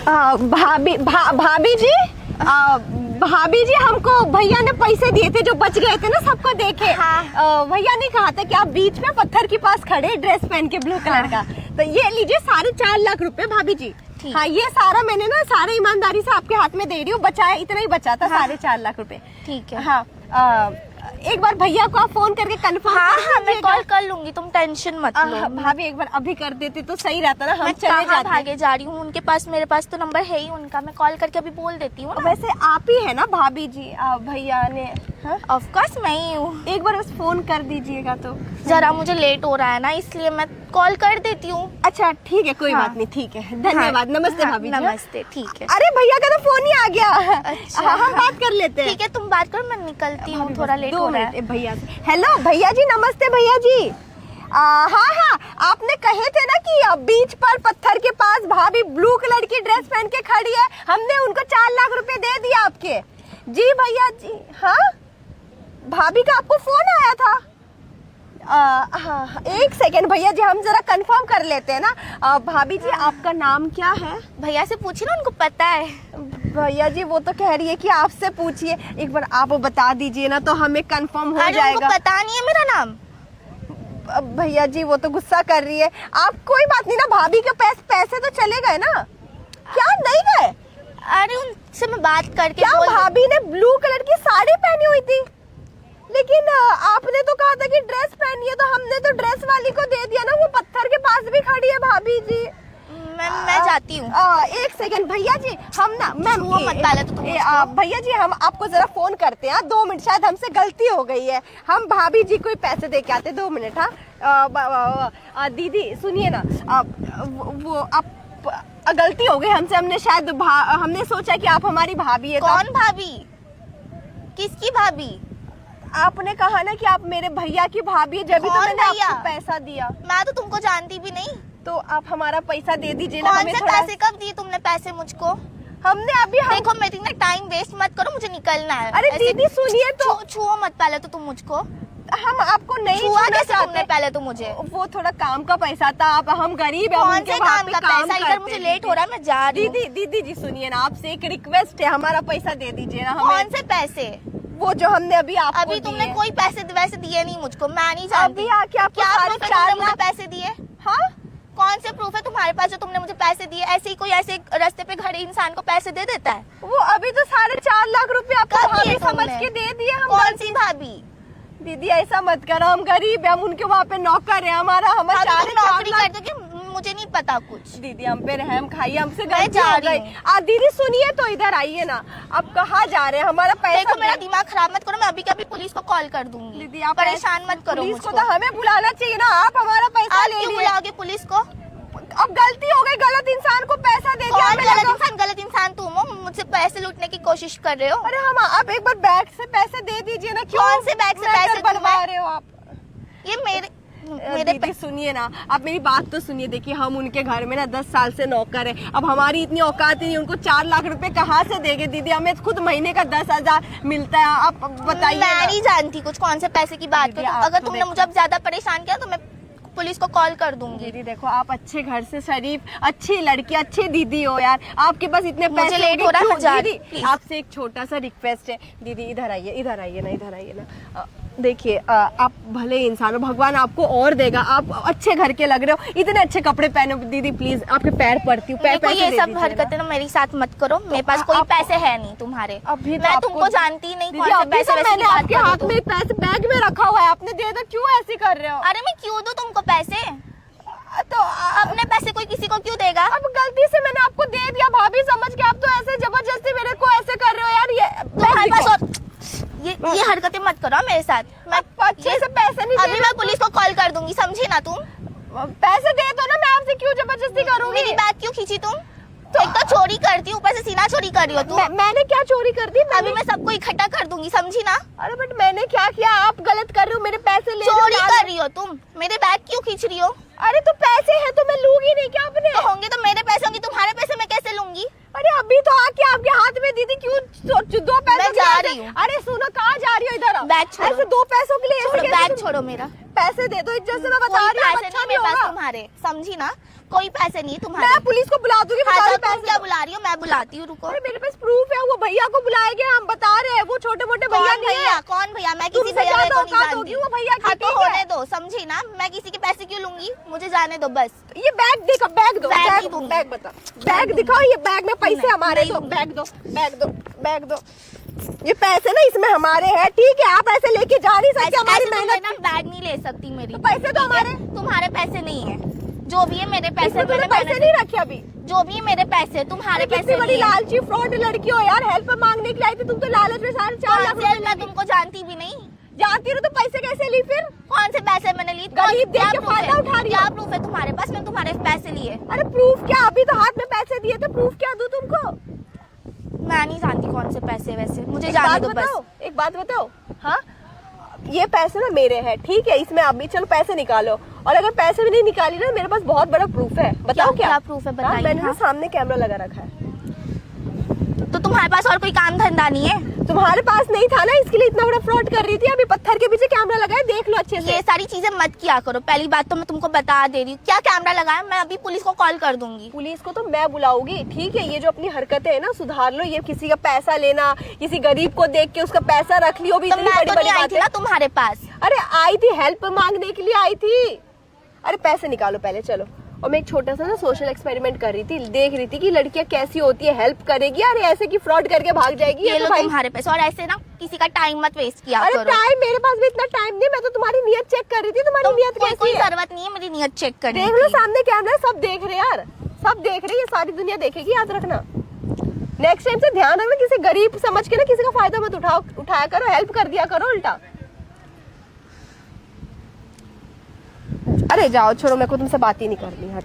भाभी जी, भाभी जी हमको भैया ने पैसे दिए थे जो बच गए थे ना, सबको देखे। हाँ। भैया ने कहा था कि आप बीच में पत्थर के पास खड़े ड्रेस पहन के ब्लू कलर का, तो ये लीजिए 4.5 लाख रुपए भाभी जी। हाँ, ये सारा मैंने ना सारे ईमानदारी से आपके हाथ में दे रही हूँ, बचाया इतना ही बचा था। 4.5 लाख रुपए। ठीक है। हाँ, एक बार भैया को आप फोन करके कंफर्म। हाँ, मैं कॉल कर लूंगी, तुम टेंशन मत लो। भाभी एक बार अभी कर देती तो सही रहता ना, हम मैं चले जाते। भागे जा रही हूँ उनके पास, मेरे पास तो नंबर है ही उनका, मैं कॉल करके अभी बोल देती हूँ। वैसे आप ही है ना भाभी जी, भैया ने? ऑफ कोर्स मैं ही हूँ। एक बार बस फोन कर दीजिएगा तो। जरा मुझे लेट हो रहा है ना, इसलिए मैं कॉल कर देती हूँ। अच्छा ठीक है, कोई बात नहीं, ठीक है, धन्यवाद। नमस्ते भाभी जी। नमस्ते। ठीक है। अरे भैया का तो फोन ही आ गया। अच्छा, हम बात कर लेते हैं। ठीक है, तुम बात करो, मैं निकलती हूँ, थोड़ा लेट हो रहा है। भैया से हेलो भैया जी, नमस्ते भैया जी। हाँ, आपने कहे थे ना कि बीच पर पत्थर के पास भाभी ब्लू कलर की ड्रेस पहन के खड़ी है, हमने उनको 4 लाख रुपए दे दिए आपके। जी भैया जी। हाँ, भाभी का आपको फोन आया था? हाँ, एक सेकेंड भैया जी, हम जरा कंफर्म कर लेते हैं ना। भाभी जी आपका नाम क्या है? भैया से पूछिए ना, उनको पता है। भैया जी वो तो कह रही है कि आपसे पूछिए, एक बार आप बता दीजिए ना तो हमें कंफर्म हो जाएगा। उनको पता नहीं है मेरा नाम। भैया जी वो तो गुस्सा कर रही है। आप कोई बात नहीं ना, भाभी के पैसे तो चले गए ना? क्या नहीं गए? अरे उनसे मैं बात करके। क्या भाभी ने ब्लू कलर की साड़ी पहनी हुई थी? लेकिन आपने तो कहा था कि ड्रेस पहनी है, तो हमने तो ड्रेस वाली को दे दिया ना, वो पत्थर के पास भी खड़ी है भाभी जी। मैं जाती हूँ। एक सेकंड भैया जी, हम ना मैम मत डाले तो तुम भैया जी हम आपको जरा फोन करते हैं। 2 मिनट, शायद हमसे गलती हो गई है, हम भाभी जी को पैसे दे के आते। 2 मिनट। हाँ दीदी सुनिए ना, वो आप गलती हो गई हमसे, हमने शायद हमने सोचा कि आप हमारी भाभी है। कौन भाभी? किसकी भाभी? आपने कहा ना कि आप मेरे भैया की भाभी है, जब भी तो मैंने आपको पैसा दिया। मैं तो तुमको जानती भी नहीं। तो आप हमारा पैसा दे दीजिए ना। कौन से पैसे? कब दिए तुमने पैसे मुझको? हमने अभी देखो मेरी ना टाइम वेस्ट मत करो, मुझे निकलना है। अरे दीदी सुनिए तो। छुओ मत पहले तो तुम मुझको। हम आपको नहीं छूना चाहते। पहले तो मुझे वो थोड़ा काम का पैसा था, आप हम गरीब हैं। कौन से काम का पैसा? इधर मुझे लेट हो रहा है, मैं जा रही हूँ। दीदी जी सुनिए ना, आपसे एक रिक्वेस्ट है, हमारा पैसा दे दीजिए ना। कौन से पैसे? वो जो हमने अभी तुमने कोई पैसे वैसे दिए नहीं मुझको, मैं नहीं जानती। अभी आके आपको क्या 4.5 लाख पैसे दिए? हाँ, कौन से प्रूफ है तुम्हारे पास जो तुमने मुझे पैसे दिए? ऐसे ही कोई ऐसे रास्ते पे खड़े इंसान को पैसे दे देता है? वो अभी तो 4.5 लाख रुपए आपको भाभी समझ के दे दिए हम। कौन सी भाभी? दीदी ऐसा मत करो, हम गरीब है, हम उनके वहाँ पे नौकर है। हमारा नौकरी करते कि मुझे नहीं पता कुछ। दीदी हम पे रहम खाइए, हमसे गलती हो गई। दीदी सुनिए तो, इधर आइए ना। आप कहाँ जा रहे हैं? हमारा पैसा देखो, मेरा दिमाग खराब मत करो, मैं अभी कभी पुलिस को कॉल कर दूंगी। दीदी आप परेशान मत करो पुलिस को तो हमें बुलाना चाहिए ना, आप हमारा पैसा ले लिए। बुलाओगे पुलिस को? अब गलती हो गई, गलत इंसान को पैसा दे दिया। गलत इंसान तुम हो, मुझसे पैसे लूटने की कोशिश कर रहे हो। अरे हम आप एक बार बैग से पैसे दे दीजिए ना। कौन से बैग से पैसे बनवा रहे हो आप? ये मेरे दीदी सुनिए ना, आप मेरी बात तो सुनिए। देखिए हम उनके घर में ना 10 साल से नौकर है, अब हमारी इतनी औकात ही नहीं, उनको 4 लाख रुपए कहाँ से देंगे दीदी? हमें खुद महीने का 10,000 मिलता है, आप बताइए। मैं नहीं जानती कुछ कौन से पैसे की बात करो। अगर तुमने मुझे अब ज्यादा परेशान किया तो मैं पुलिस को कॉल कर दूंगी। दीदी देखो, आप अच्छे घर से शरीफ अच्छी लड़की अच्छी दीदी हो यार, आपके पास इतने पैसे लेट हो रहा है। दीदी आपसे एक छोटा सा रिक्वेस्ट है। दीदी इधर आइए, इधर आइए ना, इधर आइए ना। देखिए आप भले इंसान हो, भगवान आपको और देगा, आप अच्छे घर के लग रहे हो, इतने अच्छे कपड़े पहने हो। दीदी प्लीज आपके पैर पड़ती हूँ, ये सब हरकतें ना मेरे साथ मत करो। मेरे पास कोई पैसे है नहीं तुम्हारे। अभी मैं तुमको जानती नहीं। मैंने आपके हाथ में पैसे बैग में रखा हुआ है, आपने दे दो। क्यों ऐसे कर रहे हो? अरे मैं क्यों दूं तुमको पैसे? तो अपने पैसे कोई किसी को क्यों देगा? अब गलती से मैंने आपको दे दिया भाभी समझ के, आप तो ऐसे जबरदस्ती मेरे को ऐसे कर रहे हो यार। ये हरकतें मत करो मेरे साथ। मैं अच्छे से पैसे नहीं। अभी मैं पुलिस को कॉल कर दूंगी, समझी ना तुम? पैसे दे दो ना, मैं आपसे क्यों जबरदस्ती करूंगी? मेरी बैग क्यों खींची तुम? एक तो चोरी करती हूँ, ऊपर से सीना चोरी कर रही हो तुम। मैंने क्या चोरी कर दी? अभी मैं सबको इकट्ठा कर दूंगी, समझी ना? अरे बट मैंने क्या किया? आप गलत कर रही हो, मेरे पैसे ले चोरी कर रही हो तुम। मेरे बैग क्यों खींच रही हो? अरे तो पैसे हैं तो मैं लूंगी नहीं क्या? अपने तो होंगे तो मेरे पैसे होंगे, तुम्हारे पैसे मैं कैसे लूंगी? अरे अभी तो आके आपके हाथ में दीदी क्यों 2 पैसे? मैं जा रही हूँ। अरे सुनो, कहाँ जा रही हो? इधर बैग छोड़ो। ऐसे 2 पैसों के लिए बैग छोड़ो मेरा। पैसे दे दो, इज्जत से मैं बता रही हूँ। पैसे नहीं मेरे पास तुम्हारे, समझी ना? कोई पैसे नहीं तुम्हारे। मैं पुलिस को बुला दूंगी। क्या बुला रही हो? बताती हूँ, रुको। अरे मेरे पास प्रूफ है, वो भैया को बुलाया गया, हम बता रहे हैं, वो छोटे मोटे भैया कौन नहीं भैया? है। कौन भैया? मैं किसी तुमसे भैया ज्यादा को नहीं औकात जानती। होगी वो भैया की, हाँ तो ठीक है? होने दो, समझी ना, मैं किसी के पैसे क्यों लूंगी, मुझे जाने दो बस। ये बैग दिखा, बैग दो, बैग बैग नहीं दूंगी। बैग बता, बैग दिखाओ, ये बैग में पैसे नहीं, हमारे नहीं दो, दूंगी। बैग दो, बैग दो, बैग दो। ये पैसे ना इसमें हमारे हैं, ठीक है? आप ऐसे लेके जा नहीं सकते, हमारी मेहनत। ना बैग नहीं ले सकती मेरी, तो पैसे तो हमारे, तुम्हारे पैसे नहीं है, जो भी है मेरे पैसे। इसमें मैंने पैसे मैंने नहीं रखे अभी। जो भी है मेरे पैसे, तुम्हारे कितनी पैसे बड़ी नहीं है। लालची फ्रॉड लड़की हो यार, हेल्प मांगने के लिए आई थी तुम, तो लालच में सारे 4 लाख कौन से? मैं तुमको जानती भी नहीं। जानती हो तो पैसे कैसे ली फिर? कौन से पैसे मैंने लिए? गरीब देख क्या के proof फायदा है? उठा रही हो? क्या प्रूफ है तुम्हारे पास मैं तुम्हारे पैसे लिए? अरे प्रूफ क्या, अभी तो हाथ में पैसे दिए थे, प्रूफ क्या दूं तुमको? मैं नहीं जानती कौन से पैसे, वैसे मुझे एक जाने बात दो बस। बताओ, एक बात बताओ, हाँ ये पैसे ना मेरे हैं, ठीक है? इसमें अभी चलो पैसे निकालो, और अगर पैसे भी नहीं निकाली ना, मेरे पास बहुत बड़ा प्रूफ है। बताओ क्या proof है? हाँ, बताइए। मैंने ना हाँ। सामने कैमरा लगा रखा है। तो तुम्हारे पास और कोई काम धंधा नहीं है? तुम्हारे पास नहीं था ना, इसके लिए इतना बड़ा फ्रॉड कर रही थी। अभी पत्थर के पीछे कैमरा लगा है, देख लो अच्छे से। ये सारी चीजें मत किया करो, पहली बात तो मैं तुमको बता दे रही हूँ। क्या कैमरा लगाया? मैं अभी पुलिस को कॉल कर दूंगी। पुलिस को तो मैं बुलाऊंगी, ठीक है? ये जो अपनी हरकतें है ना, सुधार लो। ये किसी का पैसा लेना, किसी गरीब को देख के उसका पैसा रख लियो, भी तो इतनी मैं बड़ी तो बड़ी नहीं आई बात थी है। ना तुम्हारे पास। अरे आई थी, हेल्प मांगने के लिए आई थी। अरे पैसे निकालो पहले, चलो। और मैं एक छोटा सा ना सोशल एक्सपेरिमेंट कर रही थी, देख रही थी कि लड़कियां कैसी होती है, हेल्प करेगी। अरे ऐसे की फ्रॉड करके भाग जाएगी, ये तो लो भाई। तुम्हारे पैसे, और ऐसे ना किसी का टाइम मत वेस्ट किया अरे करो। टाइम, मेरे पास भी इतना टाइम नहीं, मैं तो तुम्हारी नियत चेक कर रही थी। तुम्हारी नियत कोई कैसी है? जरूरत नहीं है मेरी नियत चेक करने देख लो, की। सामने कैमरा है, सब देख रहे यार, सब देख रहे, ये सारी दुनिया देखेगी, याद रखना। नेक्स्ट टाइम से ध्यान रखना, किसी गरीब समझ के ना किसी का फायदा मत उठाया करो, हेल्प कर दिया करो उल्टा। अरे जाओ, छोड़ो, मेरे को तुमसे बात ही नहीं करनी, हट।